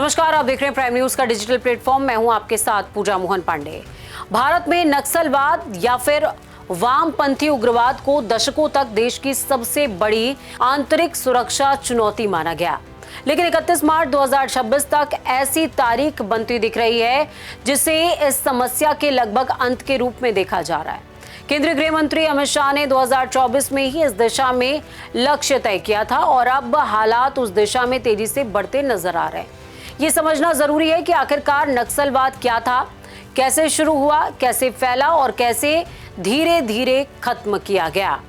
नमस्कार, आप देख रहे हैं प्राइम न्यूज का डिजिटल प्लेटफॉर्म। मैं हूं आपके साथ पूजा मोहन पांडे। भारत में नक्सलवाद या फिर वामपंथी उग्रवाद को दशकों तक देश की सबसे बड़ी आंतरिक सुरक्षा चुनौती माना गया, लेकिन 31 मार्च 2026 तक ऐसी तारीख बनती दिख रही है जिसे इस समस्या के लगभग अंत के रूप में देखा जा रहा है। केंद्रीय गृह मंत्री अमित शाह ने 2024 में ही इस दिशा में लक्ष्य तय किया था और अब हालात उस दिशा में तेजी से बढ़ते नजर आ रहे हैं। ये समझना जरूरी है कि आखिरकार नक्सलवाद क्या था, कैसे शुरू हुआ, कैसे फैला और कैसे धीरे धीरे खत्म किया गया।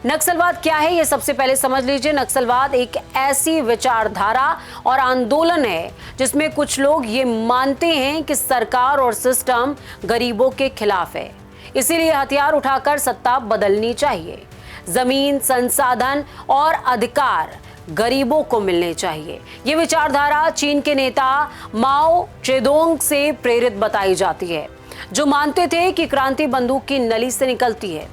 नक्सलवाद क्या है, ये सबसे पहले समझ लीजिए। नक्सलवाद एक ऐसी विचारधारा और आंदोलन है जिसमें कुछ लोग ये मानते हैं कि सरकार और सिस्टम गरीबों के खिलाफ है, इसीलिए हथियार उठाकर सत्ता बदलनी चाहिए। जमीन, संसाधन और अधिकार गरीबों को मिलने चाहिए। ये विचारधारा चीन के नेता माओ त्से-दूंग से प्रेरित बताई जाती है, जो मानते थे कि क्रांति बंदूक की नली से निकलती है।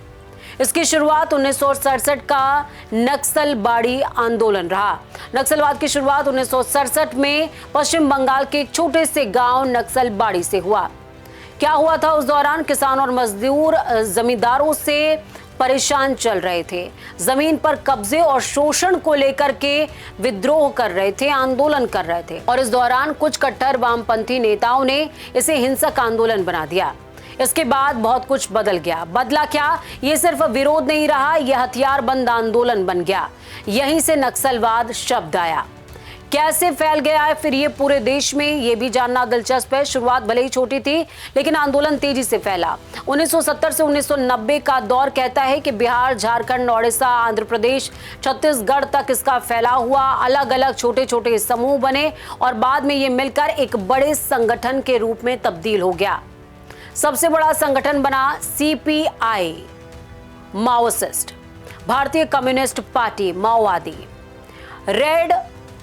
इसकी शुरुआत 1967 का नक्सलबाड़ी आंदोलन रहा। नक्सलवाद की शुरुआत 1967 में पश्चिम बंगाल के एक छोटे से गांव नक्सलबाड़ी से हुआ। क्या हुआ था उस दौरान? किसान और मजदूर जमींदारों से परेशान चल रहे थे, जमीन पर कब्जे और शोषण को लेकर के विद्रोह कर रहे थे, आंदोलन कर रहे थे। और इस दौरान कुछ कट्टर वामपंथी नेताओं ने इसे हिंसक आंदोलन बना दिया। इसके बाद बहुत कुछ बदल गया। बदला क्या? ये सिर्फ विरोध नहीं रहा, यह हथियारबंद आंदोलन बन गया। यहीं से नक्सलवाद शब्द आया। कैसे फैल गया है फिर ये पूरे देश में, ये भी जानना दिलचस्प है। शुरुआत भले ही छोटी थी, लेकिन आंदोलन तेजी से फैला। 1970 से 1990 का दौर कहता है कि बिहार, झारखंड, ओडिशा, आंध्र प्रदेश, छत्तीसगढ़ तक इसका फैला हुआ। अलग अलग छोटे छोटे समूह बने और बाद में ये मिलकर एक बड़े संगठन के रूप में तब्दील हो गया। सबसे बड़ा संगठन बना CPI, माओसिस्ट, भारतीय कम्युनिस्ट पार्टी, माओवादी। रेड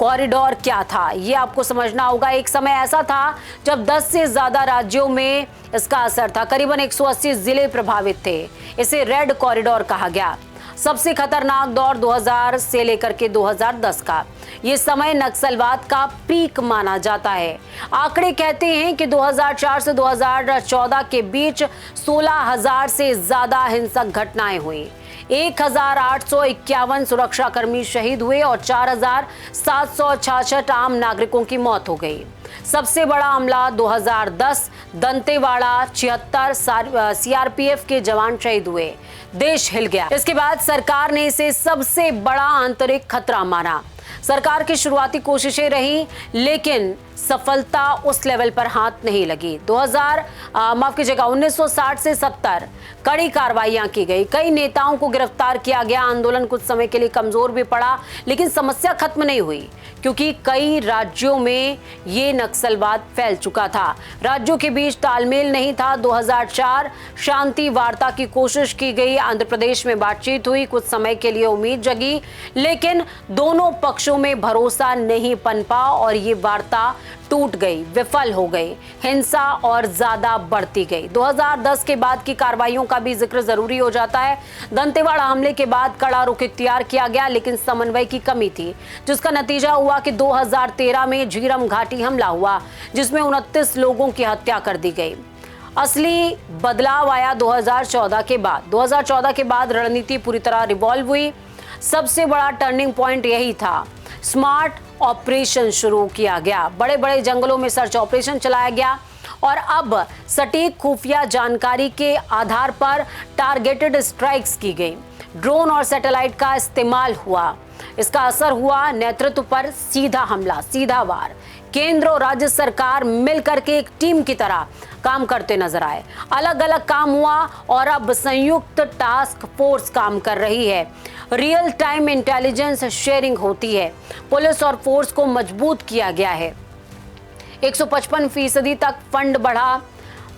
कॉरिडोर क्या था, ये आपको समझना होगा। एक समय ऐसा था जब 10 से ज्यादा राज्यों में इसका असर था। करीबन 180 जिले प्रभावित थे। इसे रेड कॉरिडोर कहा गया। सबसे खतरनाक दौर 2000 से लेकर के 2010 का, ये समय नक्सलवाद का पीक माना जाता है। आंकड़े कहते हैं कि 2004 से 2014 के बीच 16,000 से ज्यादा हिंसक घटनाएं हुई। 1,851 सुरक्षाकर्मी शहीद हुए और 4,766 आम नागरिकों की मौत हो गई। सबसे बड़ा हमला 2010, दंतेवाड़ा, 76 CRPF के जवान शहीद हुए। देश हिल गया। इसके बाद सरकार ने इसे सबसे बड़ा आंतरिक खतरा माना। सरकार की शुरुआती कोशिशें रही, लेकिन सफलता उस लेवल पर हाथ नहीं लगी। 1960 से 70 कड़ी कार्रवाइयां की गई। कई नेताओं को गिरफ्तार किया गया। आंदोलन कुछ समय के लिए कमजोर भी पड़ा, लेकिन समस्या खत्म नहीं हुई, क्योंकि कई राज्यों में ये नक्सलवाद फैल चुका था। राज्यों के बीच तालमेल नहीं था। 2004 शांति वार्ता की कोशिश की गई। आंध्र प्रदेश में बातचीत हुई, कुछ समय के लिए उम्मीद जगी, लेकिन दोनों पक्षों में भरोसा नहीं पनपा और ये वार्ता टूट गई, विफल हो गई। हिंसा और ज्यादा बढ़ती गई। 2010 के बाद की कार्रवाइयों का भी जिक्र जरूरी हो जाता है। दंतेवाड़ा हमले के बाद कड़ा रुख इख्तियार किया गया, लेकिन समन्वय की कमी थी, जिसका नतीजा हुआ कि 2013 में झीरम घाटी हमला हुआ, जिसमें 29 लोगों की हत्या कर दी गई। असली बदलाव आया 2014 के बाद। 2014 के बाद रणनीति पूरी तरह रिवॉल्व हुई। सबसे बड़ा टर्निंग पॉइंट यही था। स्मार्ट ऑपरेशन शुरू किया गया। बड़े बड़े जंगलों में सर्च ऑपरेशन चलाया गया और अब सटीक खुफिया जानकारी के आधार पर टारगेटेड स्ट्राइक्स की गई। ड्रोन और सैटेलाइट का इस्तेमाल हुआ। इसका असर हुआ नेतृत्व पर। सीधा हमला, सीधा वार। केंद्र और राज्य सरकार मिलकर के एक टीम की तरह काम करते नजर आए। अलग अलग काम हुआ और अब संयुक्त टास्क फोर्स काम कर रही है। रियल टाइम इंटेलिजेंस शेयरिंग होती है। पुलिस और फोर्स को मजबूत किया गया है। 155% तक फंड बढ़ा।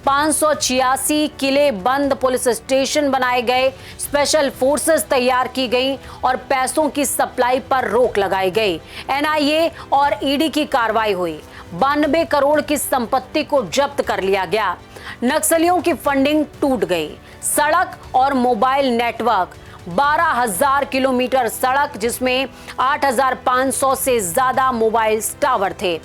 586 किले बंद पुलिस स्टेशन बनाए गए। स्पेशल फोर्सेस तैयार की गई और पैसों की सप्लाई पर रोक लगाई गई। NIA और ED की कार्रवाई हुई। 92 करोड़ की संपत्ति को जब्त कर लिया गया। नक्सलियों की फंडिंग टूट गई। सड़क और मोबाइल नेटवर्क, 12,000 किलोमीटर सड़क, जिसमें 8,500 से ज्यादा मोबाइल टावर थे।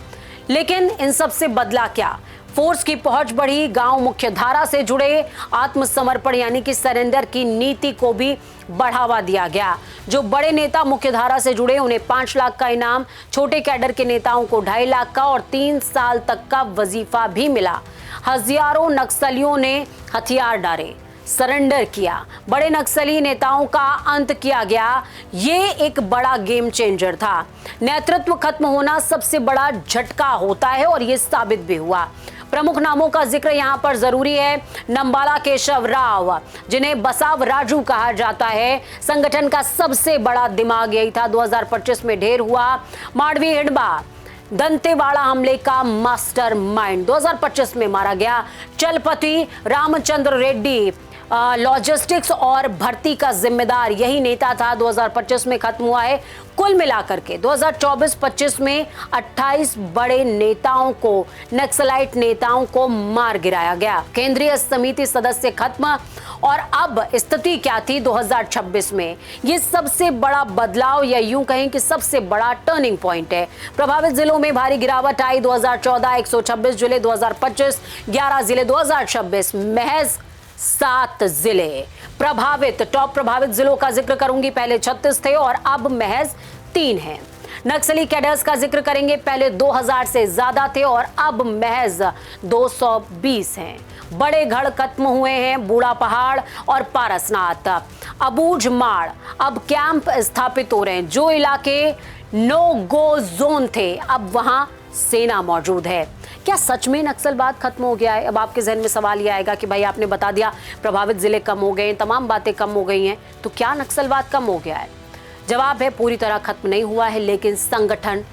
लेकिन इन सब से बदला क्या? फोर्स की पहुंच बढ़ी, गांव मुख्य धारा से जुड़े, आत्मसमर्पण यानी कि सरेंडर की नीति को भी बढ़ावा दिया गया। जो बड़े नेता मुख्य धारा से जुड़े उन्हें 5 लाख का इनाम, छोटे कैडर के नेताओं को 2.5 लाख का और 3 साल तक का वजीफा भी मिला। हजारों नक्सलियों ने हथियार डाले, सरेंडर किया, बड़े नक्सली नेताओं का अंत किया गया। ये एक बड़ा गेम चेंजर था। नेतृत्व खत्म होना सबसे बड़ा झटका होता है और ये साबित भी हुआ। प्रमुख नामों का जिक्र यहाँ पर जरूरी है। नंबाला केशव राव, जिन्हें बसाव राजू कहा जाता है, संगठन का सबसे बड़ा दिमाग यही था। 2025 में ढेर हुआ। मांडवी हिडबा, दंतेवाड़ा हमले का मास्टरमाइंड, 2025 में मारा गया। चलपति रामचंद्र रेड्डी, लॉजिस्टिक्स और भर्ती का जिम्मेदार यही नेता था, 2025 में खत्म हुआ है। कुल मिलाकर के 2024-25 में 28 बड़े नेताओं को, नक्सलाइट नेताओं को मार गिराया गया। केंद्रीय समिति सदस्य खत्म। और अब स्थिति क्या थी 2026 में? ये सबसे बड़ा बदलाव या यूं कहें कि सबसे बड़ा टर्निंग पॉइंट है। प्रभावित जिलों में भारी गिरावट आई। 2014 126 जिले, 2025 11 जिले, 2026 महज 7 जिले प्रभावित। टॉप प्रभावित जिलों का जिक्र करूंगी। पहले 36 थे और अब महज 3 हैं। नक्सली कैडर्स का जिक्र करेंगे। पहले 2000 से ज्यादा थे और अब महज 220 हैं। बड़े गढ़ खत्म हुए हैं, बूढ़ा पहाड़ और पारसनाथ। अबूझ माड़, अब कैंप स्थापित हो रहे हैं। जो इलाके नो गो जोन थे, अब वहां सेना मौजूद है। क्या सच में नक्सलवाद खत्म हो गया है? अब आपके जहन में सवाल ये आएगा कि भाई आपने बता दिया प्रभावित जिले कम हो गए, तमाम बातें कम हो गई हैं, तो क्या नक्सलवाद कम हो गया है? जवाब है पूरी तरह खत्म नहीं हुआ है, लेकिन संगठन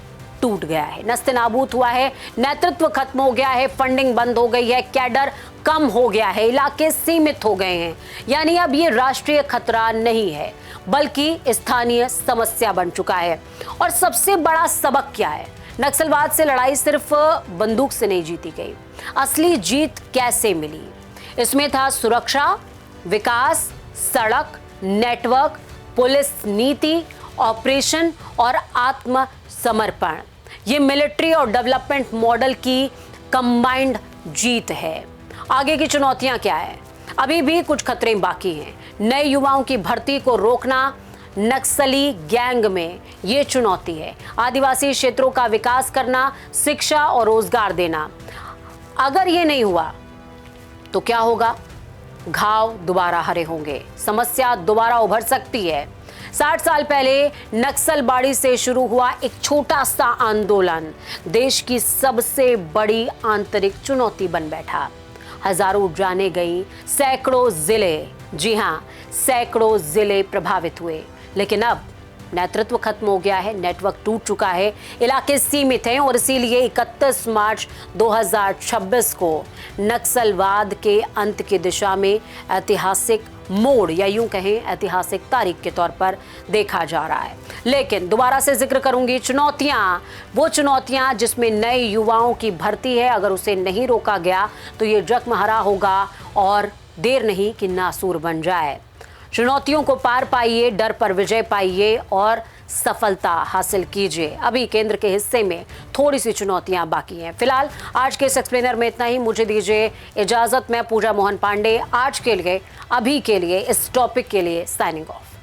टूट गया है, नस्तेनाबूद हुआ है, नेतृत्व खत्म हो गया है, फंडिंग बंद हो गई है, कैडर कम हो गया है, इलाके सीमित हो गए हैं। यानी अब ये राष्ट्रीय खतरा नहीं है बल्कि स्थानीय समस्या बन चुका है। और सबसे बड़ा सबक क्या है? नक्सलवाद से लड़ाई सिर्फ बंदूक से नहीं जीती गई। असली जीत कैसे मिली? इसमें था सुरक्षा, विकास, सड़क, नेटवर्क, पुलिस नीति, ऑपरेशन और आत्मसमर्पण। ये मिलिट्री और डेवलपमेंट मॉडल की कंबाइंड जीत है। आगे की चुनौतियां क्या है? अभी भी कुछ खतरे बाकी हैं। नए युवाओं की भर्ती को रोकना, नक्सली गैंग में ये चुनौती है। आदिवासी क्षेत्रों का विकास करना, शिक्षा और रोजगार देना। अगर ये नहीं हुआ तो क्या होगा? घाव दोबारा हरे होंगे, समस्या दोबारा उभर सकती है। 60 साल पहले नक्सलबाड़ी से शुरू हुआ एक छोटा सा आंदोलन देश की सबसे बड़ी आंतरिक चुनौती बन बैठा। हजारों जाने गई, सैकड़ों जिले, जी हाँ, सैकड़ों जिले प्रभावित हुए। लेकिन अब नेतृत्व खत्म हो गया है, नेटवर्क टूट चुका है, इलाके सीमित हैं और इसीलिए 31 मार्च 2026 को नक्सलवाद के अंत की दिशा में ऐतिहासिक मोड़ या यूं कहें ऐतिहासिक तारीख के तौर पर देखा जा रहा है। लेकिन दोबारा से जिक्र करूंगी चुनौतियां, वो चुनौतियां जिसमें नए युवाओं की भर्ती है। अगर उसे नहीं रोका गया तो ये जख्महरा होगा और देर नहीं कि नासूर बन जाए। चुनौतियों को पार पाइए, डर पर विजय पाइए और सफलता हासिल कीजिए। अभी केंद्र के हिस्से में थोड़ी सी चुनौतियां बाकी हैं। फिलहाल आज के इस एक्सप्लेनर में इतना ही। मुझे दीजिए इजाजत। मैं पूजा मोहन पांडे आज के लिए, अभी के लिए, इस टॉपिक के लिए साइनिंग ऑफ।